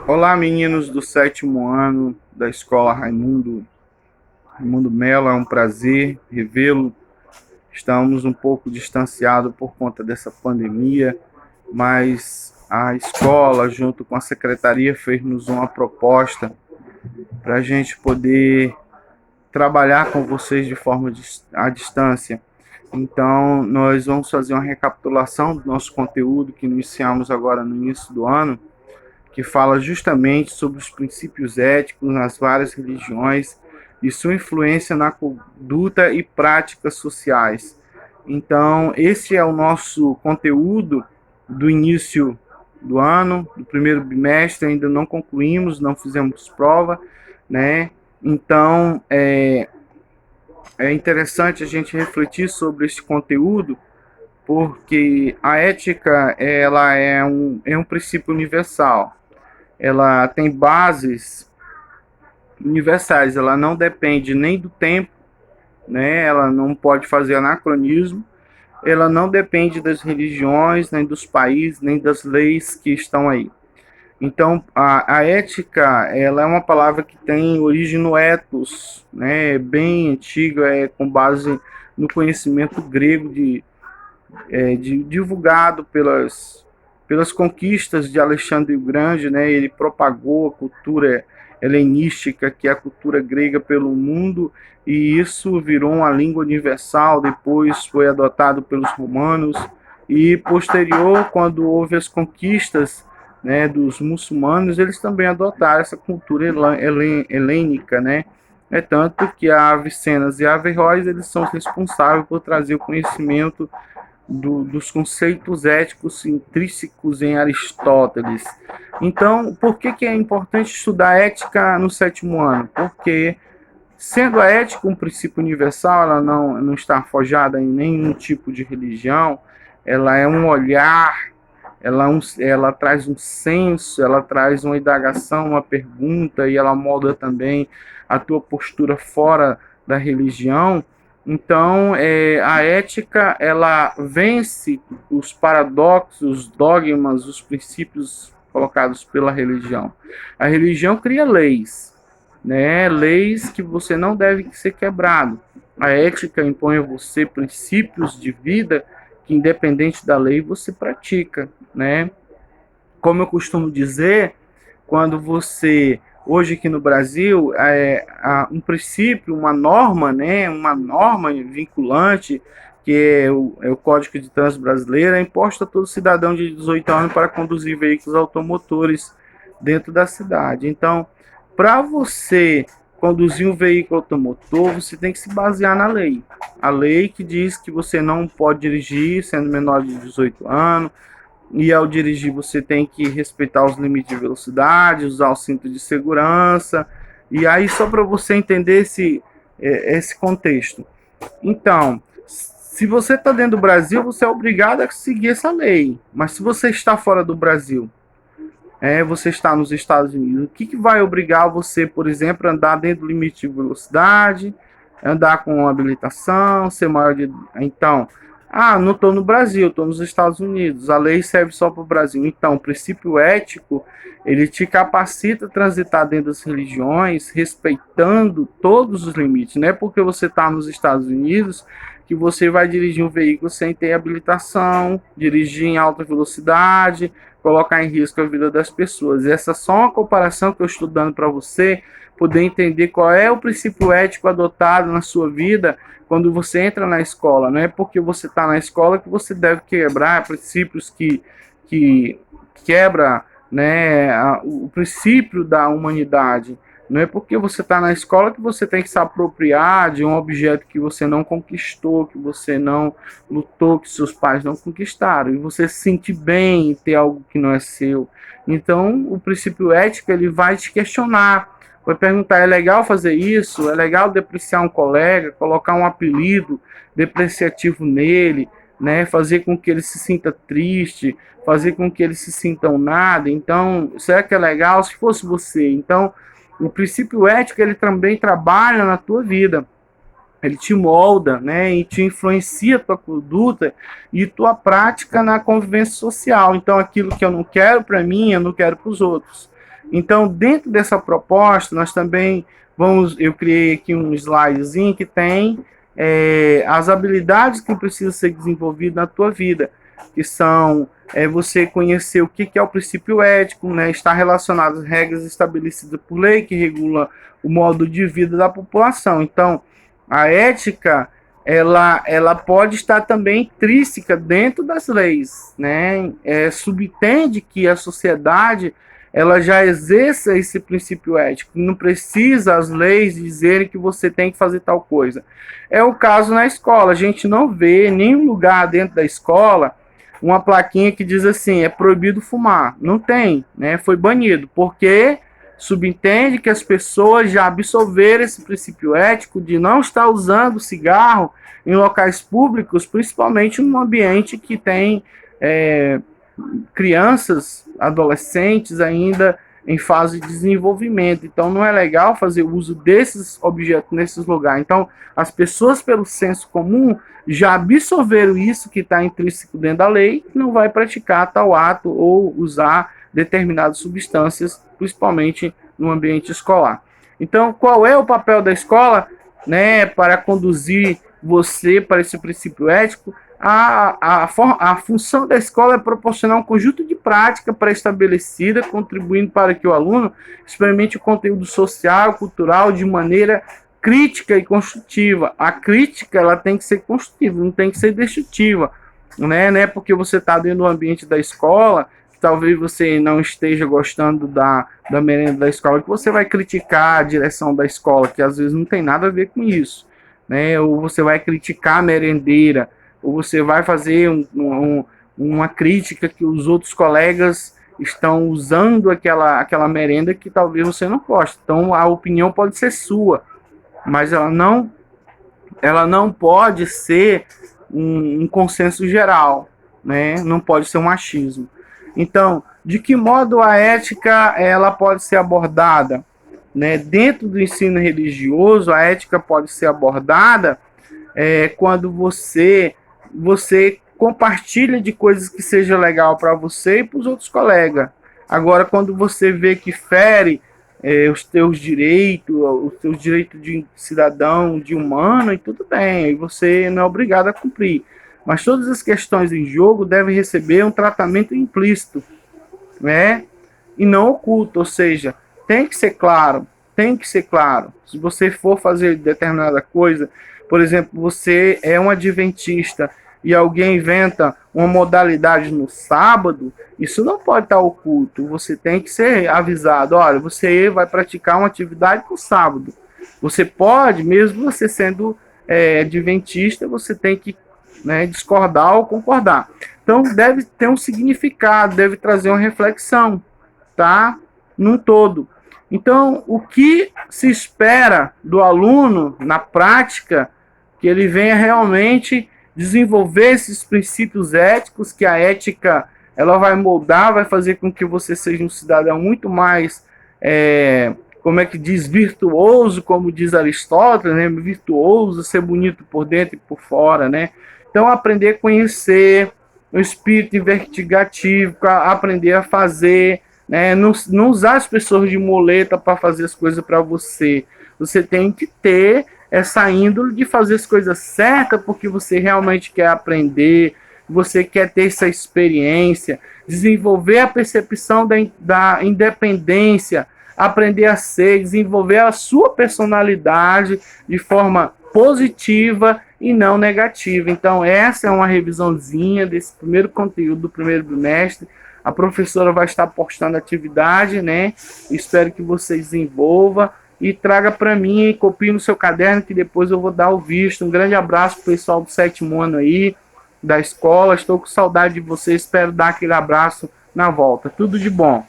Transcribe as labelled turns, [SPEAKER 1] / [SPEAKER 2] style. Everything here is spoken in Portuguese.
[SPEAKER 1] Olá, meninos do sétimo ano da escola Raimundo Melo. É um prazer revê-lo. Estamos um pouco distanciados por conta dessa pandemia, mas a escola, junto com a secretaria, fez-nos uma proposta para a gente poder trabalhar com vocês de forma à distância. Então, nós vamos fazer uma recapitulação do nosso conteúdo que iniciamos agora no início do ano, que fala justamente sobre os princípios éticos nas várias religiões e sua influência na conduta e práticas sociais. Então, esse é o nosso conteúdo do início do ano, do primeiro bimestre. Ainda não concluímos, não fizemos prova, né? Então, é interessante a gente refletir sobre esse conteúdo, porque a ética ela é um princípio universal. Ela tem bases universais, ela não depende nem do tempo, né? Ela não pode fazer anacronismo, ela não depende das religiões, nem dos países, nem das leis que estão aí. Então, a ética, ela é uma palavra que tem origem no ethos, né? É bem antiga, é com base no conhecimento grego divulgado pelas conquistas de Alexandre o Grande, né? Ele propagou a cultura helenística, que é a cultura grega, pelo mundo, e isso virou uma língua universal. Depois foi adotado pelos romanos e posterior, quando houve as conquistas, né, dos muçulmanos, eles também adotaram essa cultura helênica, né? É tanto que a Avicennas e a Averroes, eles são responsáveis por trazer o conhecimento dos conceitos éticos intrínsecos em Aristóteles. Então, por que é importante estudar ética no sétimo ano? Porque, sendo a ética um princípio universal, ela não está forjada em nenhum tipo de religião, ela é um olhar, ela traz um senso, ela traz uma indagação, uma pergunta, e ela molda também a tua postura fora da religião. Então, a ética, ela vence os paradoxos, os dogmas, os princípios colocados pela religião. A religião cria leis, né? Leis que você não deve ser quebrado. A ética impõe a você princípios de vida que, independente da lei, você pratica, né? Como eu costumo dizer, quando você hoje aqui no Brasil um princípio, uma norma, né, uma norma vinculante, que é o Código de Trânsito Brasileiro, é imposta a todo cidadão de 18 anos para conduzir veículos automotores dentro da cidade. Então, para você conduzir um veículo automotor, você tem que se basear na lei. A lei que diz que você não pode dirigir sendo menor de 18 anos, e ao dirigir você tem que respeitar os limites de velocidade, usar o cinto de segurança. E aí, só para você entender esse contexto. Então, se você está dentro do Brasil, você é obrigado a seguir essa lei. Mas se você está fora do Brasil, você está nos Estados Unidos, o que vai obrigar você, por exemplo, a andar dentro do limite de velocidade, andar com habilitação, ser maior de... Então, não estou no Brasil, estou nos Estados Unidos, a lei serve só para o Brasil. Então, o princípio ético, ele te capacita a transitar dentro das religiões, respeitando todos os limites. Não é porque você está nos Estados Unidos que você vai dirigir um veículo sem ter habilitação, dirigir em alta velocidade, colocar em risco a vida das pessoas. Essa é só uma comparação que eu estou dando para você poder entender qual é o princípio ético adotado na sua vida quando você entra na escola. Não é porque você está na escola que você deve quebrar princípios que quebra, né, o princípio da humanidade. Não é porque você está na escola que você tem que se apropriar de um objeto que você não conquistou, que você não lutou, que seus pais não conquistaram. E você se sentir bem em ter algo que não é seu. Então, o princípio ético, ele vai te questionar. Vai perguntar, é legal fazer isso? É legal depreciar um colega? Colocar um apelido depreciativo nele? Né? Fazer com que ele se sinta triste? Fazer com que ele se sinta um nada? Então, será que é legal? Se fosse você. Então, o princípio ético, ele também trabalha na tua vida. ele te molda, né, e te influencia a tua conduta e tua prática na convivência social. Então, aquilo que eu não quero para mim, eu não quero para os outros. Então, dentro dessa proposta, nós também eu criei aqui um slidezinho que tem as habilidades que precisam ser desenvolvidas na tua vida, que são você conhecer o que é o princípio ético, né, está relacionado às regras estabelecidas por lei que regula o modo de vida da população. Então, a ética, ela pode estar também intrínseca dentro das leis, né? Subentende que a sociedade ela já exerça esse princípio ético. Não precisa as leis dizerem que você tem que fazer tal coisa. É o caso na escola. A gente não vê em nenhum lugar dentro da escola uma plaquinha que diz assim, é proibido fumar. Não tem, né? Foi banido, porque subentende que as pessoas já absorveram esse princípio ético de não estar usando cigarro em locais públicos, principalmente num ambiente que tem crianças, adolescentes ainda em fase de desenvolvimento. Então não é legal fazer uso desses objetos nesses lugares. Então as pessoas, pelo senso comum, já absorveram isso que está intrínseco dentro da lei, não vai praticar tal ato ou usar determinadas substâncias, principalmente no ambiente escolar. Então, qual é o papel da escola, né, para conduzir você para esse princípio ético? A função da escola é proporcionar um conjunto de prática pré-estabelecida, contribuindo para que o aluno experimente o conteúdo social, cultural, de maneira crítica e construtiva. A crítica, ela tem que ser construtiva, não tem que ser destrutiva, né? Porque você está dentro do ambiente da escola, talvez você não esteja gostando da merenda da escola, que você vai criticar a direção da escola, que às vezes não tem nada a ver com isso, né? Ou você vai criticar a merendeira, ou você vai fazer uma crítica que os outros colegas estão usando aquela merenda que talvez você não goste. Então a opinião pode ser sua, mas ela não pode ser um consenso geral, né? Não pode ser um achismo. Então, de que modo a ética ela pode ser abordada, né? Dentro do ensino religioso, a ética pode ser abordada quando você compartilha de coisas que seja legal para você e para os outros colegas. Agora, quando você vê que fere os teus direitos de cidadão, de humano, e tudo bem, e você não é obrigado a cumprir. Mas todas as questões em jogo devem receber um tratamento implícito, né? E não oculto, ou seja, tem que ser claro, tem que ser claro. Se você for fazer determinada coisa, por exemplo, você é um adventista e alguém inventa uma modalidade no sábado, isso não pode estar oculto. Você tem que ser avisado, olha, você vai praticar uma atividade no sábado. Você pode, mesmo você sendo adventista, você tem que, né, discordar ou concordar. Então deve ter um significado, deve trazer uma reflexão, tá? Num todo. Então, o que se espera do aluno na prática, que ele venha realmente desenvolver esses princípios éticos, que a ética ela vai moldar, vai fazer com que você seja um cidadão muito mais, como é que diz, virtuoso, como diz Aristóteles, né? Virtuoso, ser bonito por dentro e por fora, né? Então, aprender a conhecer o espírito investigativo, aprender a fazer, né? Não usar as pessoas de muleta para fazer as coisas para você. Você tem que ter essa índole de fazer as coisas certas porque você realmente quer aprender, você quer ter essa experiência, desenvolver a percepção da independência, aprender a ser, desenvolver a sua personalidade de forma positiva e não negativa. Então essa é uma revisãozinha desse primeiro conteúdo do primeiro bimestre. A professora vai estar postando atividade, né? Espero que vocês desenvolvam e traga para mim, copie no seu caderno que depois eu vou dar o visto. Um grande abraço pro pessoal do 7º ano aí, da escola. Estou com saudade de vocês, espero dar aquele abraço na volta. Tudo de bom.